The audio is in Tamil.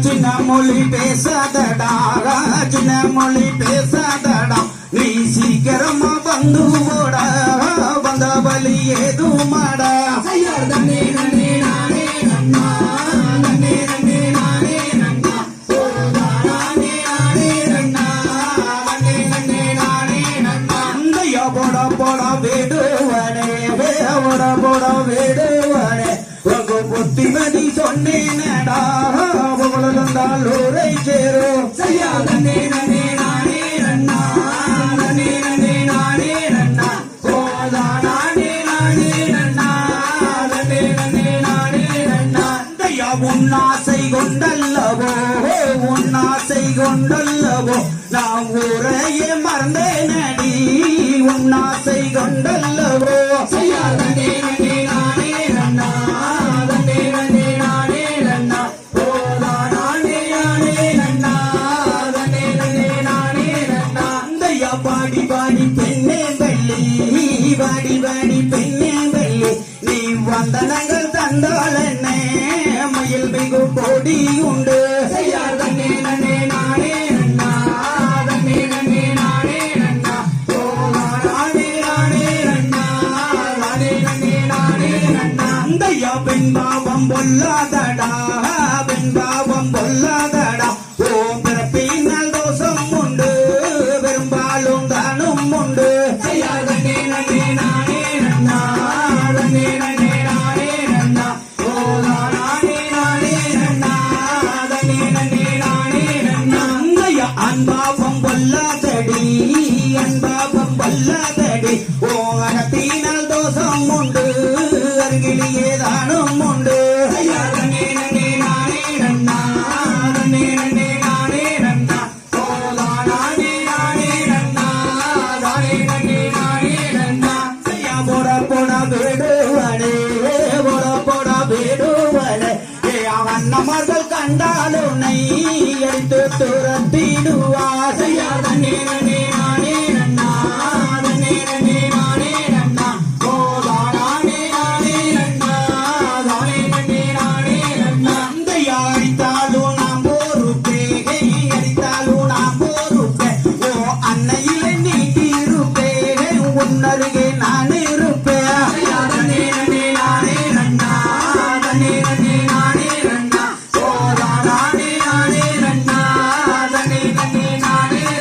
சின்ன மொழி பேசாதடா சின்ன மொழி பேசாதடா நீ சீக்கிரமா வந்து ஓட வந்த வழி ஏதுமாடா போட போட வேடுவனே போட போட வேடுவனே உங்க புத்திமதி சொன்னேனடா புகழந்தால் ஊரை சேரும் செய்யா நன்னே நன்னே நானே நன்னா நன்னே நன்னே நானே நன்னா போதா நானே நானே நன்னா நன்னே நன்னே நானே நன்னா தையா உன்னாசை கொண்டல்லவோ உன்னாசை கொண்டல்லவோ நான் ஊரையே மறந்தேனடி உன்னாசை கொண்டல்லவோ செய்யா நன்னே நன்னே நானே நன்னா நன்னே நன்னே நானே நன்னா போதா நானே நானே நன்னா நன்னே நன்னே நானே நன்னா தையா பாடி பாடி பெண்ணே வெள்ளி பாடி பாடி பெண்ணே வெள்ளி நீ வந்தனங்கள் தந்தால் என்னே மயில் மிகு கோடி உண்டு செய்யா நன்னே நன்னே நானே நன்னா நன்னே நன்னே நானே நன்னா போதா நானே நானே நன்னா நானே நன்னே நானே நன்னா தையா பெண் பாவம் பொல்லாதடா பெண் பாவம் பொல்லாதடா ஓம் பிறப்பினால் தோஷம் உண்டு பெரும்பாலும் தானும் உண்டு செய்யா நன்னே நன்னே நானே நன்னா நன்னே நன்னே நானே நன்னா போதா நானே நானே நன்னா நன்னே நன்னே நானே நன்னா தையா அன்பாவம் பொல்லா